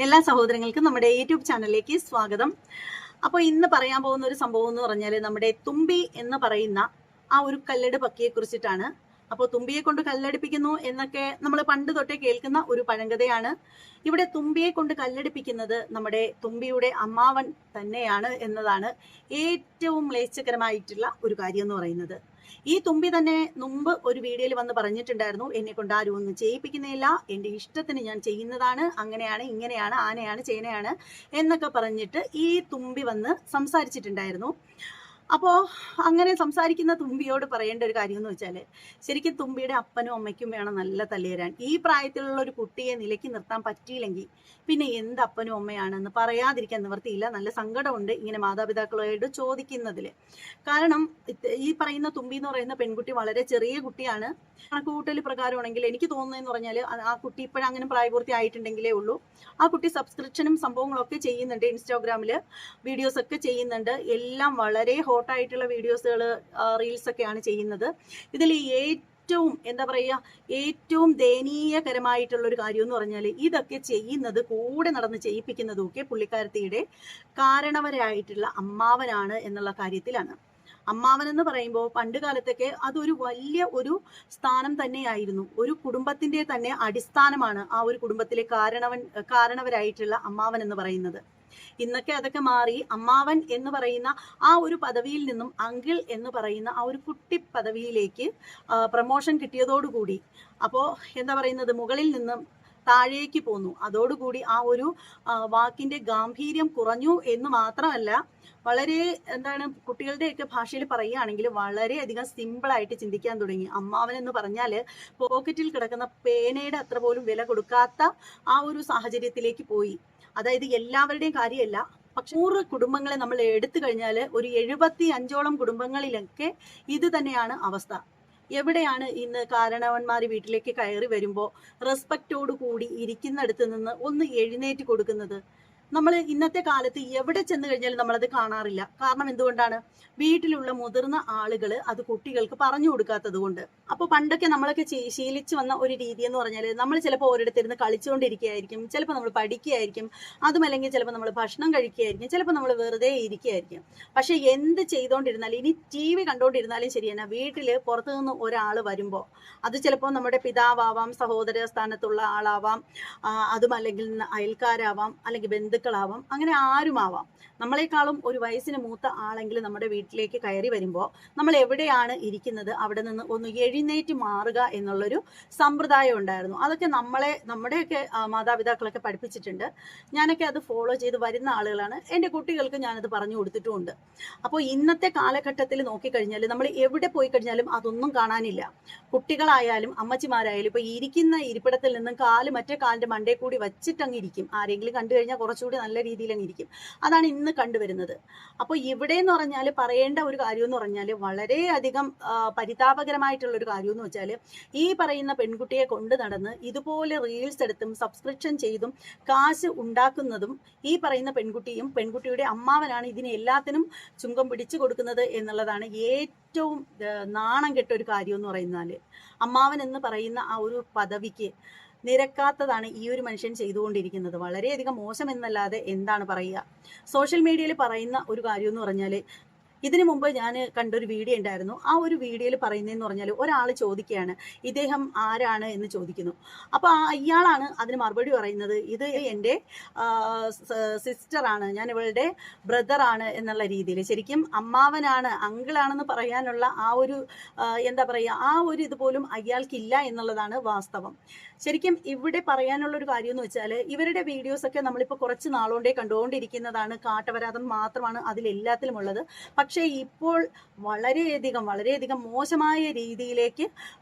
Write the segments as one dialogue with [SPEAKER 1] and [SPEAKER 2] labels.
[SPEAKER 1] എല്ലാ സഹോദരങ്ങൾക്കും നമ്മുടെ യൂട്യൂബ് ചാനലിലേക്ക് സ്വാഗതം. അപ്പോൾ ഇന്ന് പറയാൻ പോകുന്ന ഒരു സംഭവം എന്ന് പറഞ്ഞാൽ നമ്മുടെ തുമ്പി എന്ന് പറയുന്ന ആ ഒരു കല്ലട് പക്കിയെ കുറിച്ചിട്ടാണ്. അപ്പോൾ തുമ്പിയെ കൊണ്ട് കല്ലടിപ്പിക്കുന്നു എന്നൊക്കെ നമ്മൾ പണ്ട് തൊട്ടേ കേൾക്കുന്ന ഒരു പഴങ്കഥയാണ്. ഇവിടെ തുമ്പിയെ കൊണ്ട് കല്ലടിപ്പിക്കുന്നത് നമ്മുടെ തുമ്പിയുടെ അമ്മാവൻ തന്നെയാണ് എന്നതാണ് ഏറ്റവും മ്ലേച്ഛകരമായിട്ടുള്ള ഒരു കാര്യം എന്ന് പറയുന്നത്. ഈ തുമ്പി തന്നെ മുമ്പ് ഒരു വീഡിയോയിൽ വന്ന് പറഞ്ഞിട്ടുണ്ടായിരുന്നു, എന്നെ കൊണ്ട് ആരും ഒന്നും ചെയ്യിപ്പിക്കുന്നില്ല, എൻ്റെ ഇഷ്ടത്തിന് ഞാൻ ചെയ്യുന്നതാണ്, അങ്ങനെയാണ് ഇങ്ങനെയാണ് ആനയാണ് ചേനയാണ് എന്നൊക്കെ പറഞ്ഞിട്ട് ഈ തുമ്പി വന്ന് സംസാരിച്ചിട്ടുണ്ടായിരുന്നു. അപ്പോൾ അങ്ങനെ സംസാരിക്കുന്ന തുമ്പിയോട് പറയേണ്ട ഒരു കാര്യം എന്ന് വെച്ചാൽ, ശരിക്കും തുമ്പിയുടെ അപ്പനും അമ്മയ്ക്കും വേണം നല്ല തല്ലേരാൻ. ഈ പ്രായത്തിലുള്ള ഒരു കുട്ടിയെ നിലയ്ക്ക് നിർത്താൻ പറ്റിയില്ലെങ്കിൽ പിന്നെ എന്ത് അപ്പനും അമ്മയാണെന്ന് പറയാതിരിക്കാൻ നിവർത്തിയില്ല. നല്ല സങ്കടമുണ്ട് ഇങ്ങനെ മാതാപിതാക്കളോട് ചോദിക്കുന്നതിൽ. കാരണം ഈ പറയുന്ന തുമ്പി എന്ന് പറയുന്ന പെൺകുട്ടി വളരെ ചെറിയ കുട്ടിയാണ്. കണക്കുകൂട്ടൽ പ്രകാരമാണെങ്കിൽ എനിക്ക് തോന്നുന്നതെന്ന് പറഞ്ഞാൽ ആ കുട്ടി ഇപ്പോഴങ്ങനെ പ്രായപൂർത്തി ആയിട്ടുണ്ടെങ്കിലേ ഉള്ളൂ. ആ കുട്ടി സബ്സ്ക്രിപ്ഷനും സംഭവങ്ങളൊക്കെ ചെയ്യുന്നുണ്ട്, ഇൻസ്റ്റാഗ്രാമിൽ വീഡിയോസ് ഒക്കെ ചെയ്യുന്നുണ്ട്. എല്ലാം വളരെ ഹോട്ടായിട്ടുള്ള വീഡിയോസുകൾ, റീൽസ് ഒക്കെയാണ് ചെയ്യുന്നത്. ഇതിൽ ഏറ്റവും എന്താ പറയുക, ഏറ്റവും ദയനീയകരമായിട്ടുള്ള ഒരു കാര്യം എന്ന് പറഞ്ഞാൽ ഇതൊക്കെ ചെയ്യുന്നത്, കൂടെ നടന്ന് ചെയ്യിപ്പിക്കുന്നതും ഒക്കെ പുള്ളിക്കാരത്തിയുടെ കാരണവരായിട്ടുള്ള അമ്മാവനാണ് എന്നുള്ള കാര്യത്തിലാണ്. അമ്മാവൻ എന്ന് പറയുമ്പോൾ പണ്ട് കാലത്തൊക്കെ അതൊരു വലിയ ഒരു സ്ഥാനം തന്നെയായിരുന്നു. ഒരു കുടുംബത്തിന്റെ തന്നെ അടിസ്ഥാനമാണ് ആ ഒരു കുടുംബത്തിലെ കാരണവരായിട്ടുള്ള അമ്മാവൻ എന്ന് പറയുന്നത്. ഇന്നൊക്കെ അതൊക്കെ മാറി അമ്മാവൻ എന്ന് പറയുന്ന ആ ഒരു പദവിയിൽ നിന്നും അങ്കിൾ എന്ന് പറയുന്ന ആ ഒരു കുട്ടി പദവിയിലേക്ക് പ്രമോഷൻ കിട്ടിയതോടുകൂടി, അപ്പോൾ എന്താ പറയുന്നത്, മുകളിൽ നിന്നും താഴേക്ക് പോന്നു. അതോടുകൂടി ആ ഒരു വാക്കിന്റെ ഗാംഭീര്യം കുറഞ്ഞു എന്ന് മാത്രമല്ല, വളരെ എന്താണ്, കുട്ടികളുടെയൊക്കെ ഭാഷയിൽ പറയുകയാണെങ്കിൽ വളരെയധികം സിമ്പിളായിട്ട് ചിന്തിക്കാൻ തുടങ്ങി. അമ്മാവൻ എന്ന് പറഞ്ഞാൽ പോക്കറ്റിൽ കിടക്കുന്ന പേനയുടെ അത്ര പോലും വില കൊടുക്കാത്ത ആ ഒരു സാഹചര്യത്തിലേക്ക് പോയി. അതായത് എല്ലാവരുടെയും കാര്യമല്ല, പക്ഷെ 100 കുടുംബങ്ങളെ നമ്മൾ എടുത്തു കഴിഞ്ഞാൽ ഒരു 75ഓളം കുടുംബങ്ങളിലൊക്കെ ഇത് തന്നെയാണ് അവസ്ഥ. എവിടെയാണ് ഇന്ന് കാരണവന്മാർ വീട്ടിലേക്ക് കയറി വരുമ്പോൾ റെസ്പെക്റ്റോടു കൂടി ഇരിക്കുന്നിടത്ത് നിന്ന് ഒന്ന് എഴുന്നേറ്റ് കൊടുക്കുന്നത്? നമ്മൾ ഇന്നത്തെ കാലത്ത് എവിടെ ചെന്ന് കഴിഞ്ഞാലും നമ്മളത് കാണാറില്ല. കാരണം എന്തുകൊണ്ടാണ്? വീട്ടിലുള്ള മുതിർന്ന ആളുകൾ അത് കുട്ടികൾക്ക് പറഞ്ഞു കൊടുക്കാത്തത് കൊണ്ട്. അപ്പോൾ പണ്ടൊക്കെ നമ്മളൊക്കെ ശീലിച്ചു വന്ന ഒരു രീതി എന്ന് പറഞ്ഞാൽ, നമ്മൾ ചിലപ്പോൾ ഓരോരുത്തരുന്ന് കളിച്ചുകൊണ്ടിരിക്കുകയായിരിക്കും, ചിലപ്പോൾ നമ്മൾ പഠിക്കുകയായിരിക്കും, അതുമല്ലെങ്കിൽ ചിലപ്പോൾ നമ്മൾ ഭക്ഷണം കഴിക്കുകയായിരിക്കും, ചിലപ്പോൾ നമ്മൾ വെറുതെ ഇരിക്കുകയായിരിക്കും. പക്ഷെ എന്ത് ചെയ്തുകൊണ്ടിരുന്നാലും, ഇനി TV കണ്ടുകൊണ്ടിരുന്നാലും ശരി തന്നെ, വീട്ടിൽ പുറത്തു നിന്ന് ഒരാൾ വരുമ്പോൾ, അത് ചിലപ്പോൾ നമ്മുടെ പിതാവാവാം, സഹോദര സ്ഥാനത്തുള്ള ആളാവാം, അതുമല്ലെങ്കിൽ അയൽക്കാരാവാം, അല്ലെങ്കിൽ ബന്ധുക്കളാവാം, അങ്ങനെ ആരുമാവാം. നമ്മളെക്കാളും ഒരു വയസ്സിന് മൂത്ത ആളെങ്കിലും നമ്മുടെ വീട്ടിലേക്ക് കയറി വരുമ്പോൾ നമ്മൾ എവിടെയാണ് ഇരിക്കുന്നത് അവിടെ നിന്ന് ഒന്ന് എഴുന്നേറ്റ് മാറുക എന്നുള്ളൊരു സമ്പ്രദായം ഉണ്ടായിരുന്നു. അതൊക്കെ നമ്മുടെയൊക്കെ മാതാപിതാക്കളൊക്കെ പഠിപ്പിച്ചിട്ടുണ്ട്. ഞാനൊക്കെ അത് ഫോളോ ചെയ്ത് വരുന്ന ആളുകളാണ്. എൻ്റെ കുട്ടികൾക്ക് ഞാനത് പറഞ്ഞു കൊടുത്തിട്ടുമുണ്ട്. അപ്പോൾ ഇന്നത്തെ കാലഘട്ടത്തിൽ നോക്കിക്കഴിഞ്ഞാൽ നമ്മൾ എവിടെ പോയി കഴിഞ്ഞാലും അതൊന്നും കാണാനില്ല. കുട്ടികളായാലും അമ്മച്ചിമാരായാലും ഇപ്പോൾ ഇരിക്കുന്ന ഇരിപ്പിടത്തിൽ നിന്നും മറ്റേ കാലിൻ്റെ മണ്ടേ കൂടി വച്ചിട്ടങ്ങ് ഇരിക്കും. ആരെങ്കിലും കണ്ടു കഴിഞ്ഞാൽ കുറച്ചുകൂടി നല്ല രീതിയിൽ അങ്ങ് ഇരിക്കും. അതാണ് ഇന്ന് കണ്ടുവരുന്നത്. അപ്പോൾ ഇവിടെ എന്ന് പറഞ്ഞാൽ പറയേണ്ട ഒരു കാര്യം എന്ന് പറഞ്ഞാൽ വളരെയധികം പരിതാപകരമായിട്ടുള്ള ഒരു കാര്യം എന്ന് വെച്ചാൽ, ഈ പറയുന്ന പെൺകുട്ടിയെ കൊണ്ട് നടന്ന് ഇതുപോലെ റീൽസ് എടുത്തും സബ്സ്ക്രിപ്ഷൻ ചെയ്തും കാശ് ഉണ്ടാക്കുന്നതും ഈ പറയുന്ന പെൺകുട്ടിയും പെൺകുട്ടിയുടെ അമ്മാവനാണ് ഇതിന് എല്ലാത്തിനും ചുങ്കം പിടിച്ചു കൊടുക്കുന്നത് എന്നുള്ളതാണ് ഏറ്റവും നാണം കെട്ട ഒരു കാര്യം എന്ന് പറയുന്നാൽ. അമ്മാവൻ എന്ന് പറയുന്ന ആ ഒരു പദവിക്ക് നിരക്കാത്തതാണ് ഈ ഒരു മനുഷ്യൻ ചെയ്തുകൊണ്ടിരിക്കുന്നത്. വളരെയധികം മോശം എന്നല്ലാതെ എന്താണ് പറയുക. സോഷ്യൽ മീഡിയയിൽ പറയുന്ന ഒരു കാര്യം എന്ന് പറഞ്ഞാൽ, ഇതിനു മുമ്പ് ഞാൻ കണ്ടൊരു വീഡിയോ ഉണ്ടായിരുന്നു. ആ ഒരു വീഡിയോയിൽ പറയുന്നതെന്ന് പറഞ്ഞാൽ, ഒരാൾ ചോദിക്കുകയാണ് ഇദ്ദേഹം ആരാണ് എന്ന് ചോദിക്കുന്നു. അപ്പോൾ ഇയാളാണ് അതിന് മറുപടി പറയുന്നത്, ഇത് എൻ്റെ സിസ്റ്ററാണ്, ഞാൻ ഇവളുടെ ബ്രദറാണ് എന്നുള്ള രീതിയിൽ. ശരിക്കും അമ്മാവനാണ്, അങ്കിളാണെന്ന് പറയാനുള്ള ആ ഒരു എന്താ പറയുക, ആ ഒരു ഇതുപോലും അയാൾക്കില്ല എന്നുള്ളതാണ് വാസ്തവം. ശരിക്കും ഇവിടെ പറയാനുള്ളൊരു കാര്യം എന്ന് വെച്ചാൽ, ഇവരുടെ വീഡിയോസൊക്കെ നമ്മളിപ്പോൾ കുറച്ച് നാളുകൊണ്ടേ കണ്ടുകൊണ്ടിരിക്കുന്നതാണ്. കാട്ടവരാതം മാത്രമാണ് അതിലെല്ലാത്തിലും ഉള്ളത്. പക്ഷേ ഇപ്പോൾ വളരെയധികം മോശമായ രീതിയിലേക്ക്,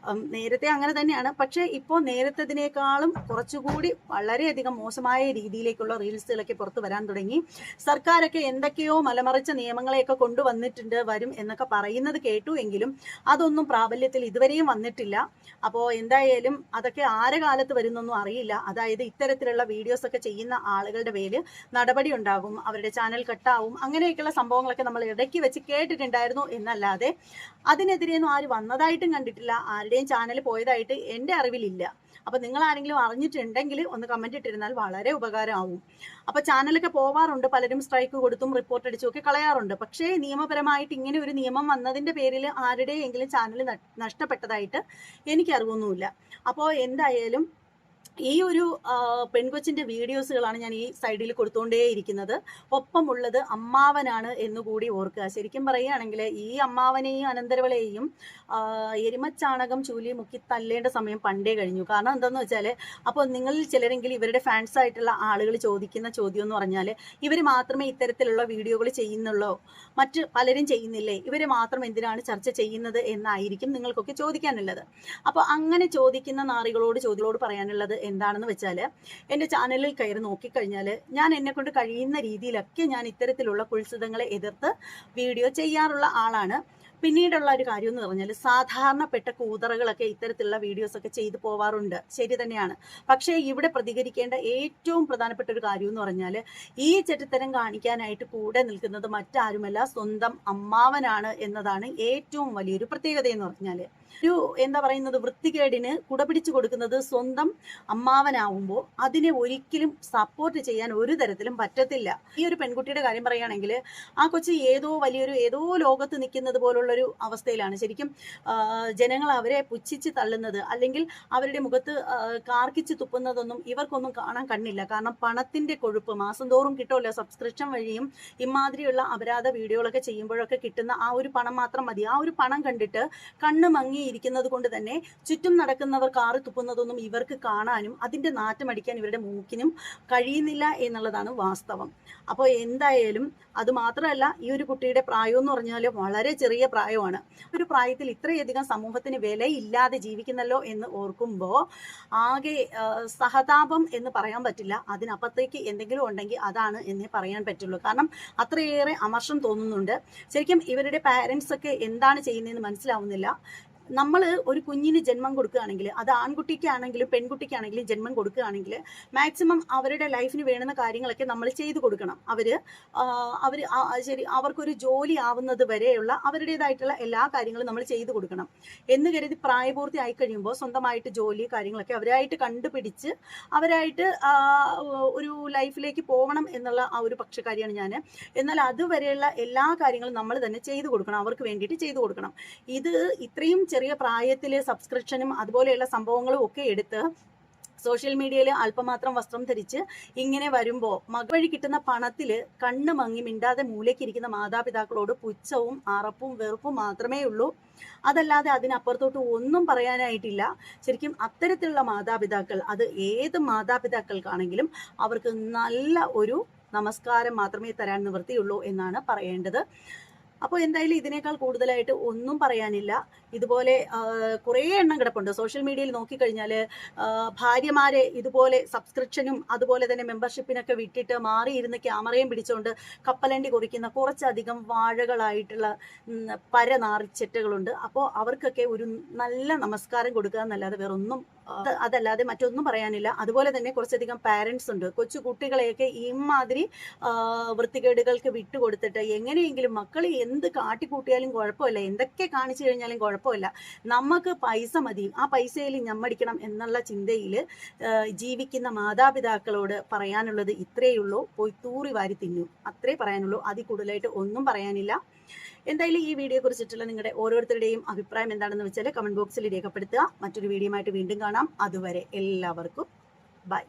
[SPEAKER 1] നേരത്തെ അങ്ങനെ തന്നെയാണ്, പക്ഷേ ഇപ്പോൾ നേരത്തതിനേക്കാളും കുറച്ചുകൂടി വളരെയധികം മോശമായ രീതിയിലേക്കുള്ള റീൽസുകളൊക്കെ പുറത്തു വരാൻ തുടങ്ങി. സർക്കാരൊക്കെ എന്തൊക്കെയോ മലമറിച്ച നിയമങ്ങളെയൊക്കെ കൊണ്ടുവന്നിട്ടുണ്ട്, വരും എന്നൊക്കെ പറയുന്നത് കേട്ടു എങ്കിലും അതൊന്നും പ്രാബല്യത്തിൽ ഇതുവരെയും വന്നിട്ടില്ല. അപ്പോൾ എന്തായാലും അതൊക്കെ ആരെ കാലത്ത് വരുന്നൊന്നും അറിയില്ല. അതായത് ഇത്തരത്തിലുള്ള വീഡിയോസ് ഒക്കെ ചെയ്യുന്ന ആളുകളുടെ പേര് നടപടി ഉണ്ടാകും, അവരുടെ ചാനൽ കട്ടാവും, അങ്ങനെയൊക്കെയുള്ള സംഭവങ്ങളൊക്കെ നമ്മൾ ഇടയ്ക്ക് വെച്ച് കേട്ടിട്ടുണ്ടായിരുന്നു എന്നല്ലാതെ അതിനെതിരെയൊന്നും ആര് വന്നതായിട്ടും കണ്ടിട്ടില്ല. ആരുടെയും ചാനൽ പോയതായിട്ട് എൻ്റെ അറിവിലില്ല. അപ്പോൾ നിങ്ങൾ ആരെങ്കിലും അറിഞ്ഞിട്ടുണ്ടെങ്കിൽ ഒന്ന് കമന്റ് ഇട്ടിരുന്നാൽ വളരെ ഉപകാരമാവും. അപ്പോൾ ചാനലൊക്കെ പോവാറുണ്ട്, പലരും സ്ട്രൈക്ക് കൊടുത്തും റിപ്പോർട്ട് അടിച്ചും ഒക്കെ കളയാറുണ്ട്. പക്ഷേ നിയമപരമായിട്ട് ഇങ്ങനെ ഒരു നിയമം വന്നതിന്റെ പേരിൽ ആരുടെയെങ്കിലും ചാനൽ നഷ്ടപ്പെട്ടതായിട്ട് എനിക്ക് അറിവൊന്നുമില്ല. അപ്പോൾ എന്തായാലും ഈ ഒരു പെൺകൊച്ചിന്റെ വീഡിയോസുകളാണ് ഞാൻ ഈ സൈഡിൽ കൊടുത്തുകൊണ്ടേയിരിക്കുന്നത്. ഒപ്പമുള്ളത് അമ്മാവനാണ് എന്നുകൂടി ഓർക്കുക. ശരിക്കും പറയുകയാണെങ്കിൽ ഈ അമ്മാവനെയും അനന്തരവളെയും എരുമച്ചാണകം ചൂലി മുക്കി തല്ലേണ്ട സമയം പണ്ടേ കഴിഞ്ഞു. കാരണം എന്താണെന്ന് വെച്ചാൽ, അപ്പോൾ നിങ്ങളിൽ ചിലരെങ്കിലും ഇവരുടെ ഫാൻസ് ആയിട്ടുള്ള ആളുകൾ ചോദിക്കുന്ന ചോദ്യം എന്ന് പറഞ്ഞാൽ, ഇവർ മാത്രമേ ഇത്തരത്തിലുള്ള വീഡിയോകൾ ചെയ്യുന്നുള്ളൂ, മറ്റ് പലരും ചെയ്യുന്നില്ലേ, ഇവർ മാത്രം എന്തിനാണ് ചർച്ച ചെയ്യുന്നത് എന്നായിരിക്കും നിങ്ങൾക്കൊക്കെ ചോദിക്കാനുള്ളത്. അപ്പോൾ അങ്ങനെ ചോദിക്കുന്ന ചോദ്യങ്ങളോട് പറയാനുള്ളത് എന്താണെന്ന് വെച്ചാൽ, എൻ്റെ ചാനലിൽ കയറി നോക്കിക്കഴിഞ്ഞാൽ ഞാൻ എന്നെക്കൊണ്ട് കഴിയുന്ന രീതിയിലൊക്കെ ഞാൻ ഇത്തരത്തിലുള്ള കുൽസിതങ്ങളെ എതിർത്ത് വീഡിയോ ചെയ്യാറുള്ള ആളാണ്. പിന്നീടുള്ള ഒരു കാര്യം എന്ന് പറഞ്ഞാൽ, സാധാരണപ്പെട്ട കൂതറകളൊക്കെ ഇത്തരത്തിലുള്ള വീഡിയോസൊക്കെ ചെയ്തു പോവാറുണ്ട്, ശരി തന്നെയാണ്. പക്ഷേ ഇവിടെ പ്രതികരിക്കേണ്ട ഏറ്റവും പ്രധാനപ്പെട്ട ഒരു കാര്യം എന്ന് പറഞ്ഞാൽ, ഈ ചെറ്റത്തരം കാണിക്കാനായിട്ട് കൂടെ നിൽക്കുന്നത് മറ്റാരുമല്ല, സ്വന്തം അമ്മാവനാണ് എന്നതാണ് ഏറ്റവും വലിയൊരു പ്രത്യേകത എന്ന് പറഞ്ഞാൽ. ഒരു എന്താ പറയുന്നത്, വൃത്തികേടിന് കുടപിടിച്ചു കൊടുക്കുന്നത് സ്വന്തം അമ്മാവനാവുമ്പോൾ അതിനെ ഒരിക്കലും സപ്പോർട്ട് ചെയ്യാൻ ഒരു തരത്തിലും പറ്റത്തില്ല. ഈ ഒരു പെൺകുട്ടിയുടെ കാര്യം പറയുകയാണെങ്കിൽ, ആ കൊച്ചി ഏതോ ലോകത്ത് നിൽക്കുന്നത് പോലുള്ളൊരു അവസ്ഥയിലാണ്. ശരിക്കും ജനങ്ങൾ അവരെ പുച്ഛിച്ച് തള്ളുന്നത്, അല്ലെങ്കിൽ അവരുടെ മുഖത്ത് കാർക്കിച്ച് തുപ്പുന്നതൊന്നും ഇവർക്കൊന്നും കാണാൻ കണ്ണില്ല. കാരണം പണത്തിന്റെ കൊഴുപ്പ് മാസം തോറും കിട്ടുമല്ലോ, സബ്സ്ക്രിപ്ഷൻ വഴിയും ഇമാതിരിയുള്ള അപരാധ വീഡിയോകളൊക്കെ ചെയ്യുമ്പോഴൊക്കെ കിട്ടുന്ന ആ ഒരു പണം മാത്രം മതി. ആ ഒരു പണം കണ്ടിട്ട് കണ്ണ് മങ്ങിയിരിക്കുന്നത് കൊണ്ട് തന്നെ ചുറ്റും നടക്കുന്നവർ കാറി തുപ്പുന്നതൊന്നും ഇവർക്ക് കാണാനും അതിന്റെ നാറ്റമടിക്കാൻ ഇവരുടെ മൂക്കിനും കഴിയുന്നില്ല എന്നുള്ളതാണ് വാസ്തവം. അപ്പോൾ എന്തായാലും അത് മാത്രമല്ല, ഈ ഒരു കുട്ടിയുടെ പ്രായം എന്ന് പറഞ്ഞാൽ വളരെ ചെറിയ പ്രായമാണ്. ഒരു പ്രായത്തിൽ ഇത്രയധികം സമൂഹത്തിന് വിലയില്ലാതെ ജീവിക്കുന്നല്ലോ എന്ന് ഓർക്കുമ്പോൾ ആകെ സഹതാപം എന്ന് പറയാൻ പറ്റില്ല, അതിനപ്പുറത്തേക്ക് എന്തെങ്കിലും ഉണ്ടെങ്കിൽ അതാണ് എന്നേ പറയാൻ പറ്റുള്ളൂ. കാരണം അത്രയേറെ അമർഷം തോന്നുന്നുണ്ട്. ശരിക്കും ഇവരുടെ പാരൻസ് ഒക്കെ എന്താണ് ചെയ്യുന്നതെന്ന് മനസ്സിലാവുന്നില്ല. നമ്മൾ ഒരു കുഞ്ഞിന് ജന്മം കൊടുക്കുകയാണെങ്കിൽ, അത് ആൺകുട്ടിക്കാണെങ്കിലും പെൺകുട്ടിക്കാണെങ്കിലും ജന്മം കൊടുക്കുകയാണെങ്കിൽ മാക്സിമം അവരുടെ ലൈഫിന് വേണ്ടുന്ന കാര്യങ്ങളൊക്കെ നമ്മൾ ചെയ്തു കൊടുക്കണം. ശരി, അവർക്കൊരു ജോലി ആവുന്നത് വരെയുള്ള അവരുടേതായിട്ടുള്ള എല്ലാ കാര്യങ്ങളും നമ്മൾ ചെയ്തു കൊടുക്കണം എന്ന് കരുതി പ്രായപൂർത്തി ആയി കഴിയുമ്പോൾ സ്വന്തമായിട്ട് ജോലി കാര്യങ്ങളൊക്കെ അവരായിട്ട് കണ്ടുപിടിച്ച് അവരായിട്ട് ഒരു ലൈഫിലേക്ക് പോകണം എന്നുള്ള ആ ഒരു പക്ഷക്കാരിയാണ് ഞാൻ. എന്നാൽ അതുവരെയുള്ള എല്ലാ കാര്യങ്ങളും നമ്മൾ തന്നെ ചെയ്തു കൊടുക്കണം, അവർക്ക് വേണ്ടിയിട്ട് ചെയ്തു കൊടുക്കണം. ഇത് ഇത്രയും ചെറിയ പ്രായത്തിൽ സബ്സ്ക്രിപ്ഷനും അതുപോലെയുള്ള സംഭവങ്ങളും ഒക്കെ എടുത്ത് സോഷ്യൽ മീഡിയയിൽ അല്പമാത്രം വസ്ത്രം ധരിച്ച് ഇങ്ങനെ വരുമ്പോൾ മകൾ വഴി കിട്ടുന്ന പണത്തിൽ കണ്ണ് മങ്ങി മിണ്ടാതെ മൂലയ്ക്കിരിക്കുന്ന മാതാപിതാക്കളോട് പുച്ഛവും അറപ്പും വെറുപ്പും മാത്രമേ ഉള്ളൂ. അതല്ലാതെ അതിനപ്പുറത്തോട്ട് ഒന്നും പറയാനായിട്ടില്ല. ശരിക്കും അത്തരത്തിലുള്ള മാതാപിതാക്കൾ, അത് ഏത് മാതാപിതാക്കൾക്കാണെങ്കിലും അവർക്ക് നല്ല ഒരു നമസ്കാരം മാത്രമേ തരാൻ നിവൃത്തിയുള്ളൂ എന്നാണ് പറയേണ്ടത്. അപ്പോൾ എന്തായാലും ഇതിനേക്കാൾ കൂടുതലായിട്ട് ഒന്നും പറയാനില്ല. ഇതുപോലെ കുറേ എണ്ണം കിടപ്പുണ്ട്. സോഷ്യൽ മീഡിയയിൽ നോക്കിക്കഴിഞ്ഞാൽ ഭാര്യമാരെ ഇതുപോലെ സബ്സ്ക്രിപ്ഷനും അതുപോലെ തന്നെ മെമ്പർഷിപ്പിനൊക്കെ വിട്ടിട്ട് മാറിയിരുന്ന് ക്യാമറയും പിടിച്ചുകൊണ്ട് കപ്പലണ്ടി കുറിക്കുന്ന കുറച്ചധികം വാഴകളായിട്ടുള്ള പരനാറിച്ചെറ്റുകളുണ്ട്. അപ്പോൾ അവർക്കൊക്കെ ഒരു നല്ല നമസ്കാരം കൊടുക്കുക എന്നല്ലാതെ വേറൊന്നും, അതല്ലാതെ മറ്റൊന്നും പറയാനില്ല. അതുപോലെ തന്നെ കുറച്ചധികം പാരൻസ് ഉണ്ട്, കൊച്ചു കുട്ടികളെയൊക്കെ ഇമാതിരി വൃത്തികേടുകൾക്ക് വിട്ടുകൊടുത്തിട്ട് എങ്ങനെയെങ്കിലും മക്കൾ എന്ത് കാട്ടിക്കൂട്ടിയാലും കുഴപ്പമില്ല, എന്തൊക്കെ കാണിച്ചു കഴിഞ്ഞാലും കുഴപ്പമില്ല, നമുക്ക് പൈസ മതി, ആ പൈസയിൽ ഞമ്മടിക്കണം എന്നുള്ള ചിന്തയിൽ ജീവിക്കുന്ന മാതാപിതാക്കളോട് പറയാനുള്ളത് ഇത്രയേ ഉള്ളൂ. പോയി തൂറി വാരി തിന്നു, അത്രേ പറയാനുള്ളൂ. അതിൽ കൂടുതലായിട്ട് ഒന്നും പറയാനില്ല. എന്തായാലും ഈ വീഡിയോ കുറിച്ചിട്ടുള്ള നിങ്ങളുടെ ഓരോരുത്തരുടെയും അഭിപ്രായം എന്താണെന്ന് വെച്ചാൽ കമന്റ് ബോക്സിൽ രേഖപ്പെടുത്തുക. മറ്റൊരു വീഡിയോ ആയിട്ട് വീണ്ടും കാണാം. അതുവരെ എല്ലാവർക്കും ബൈ.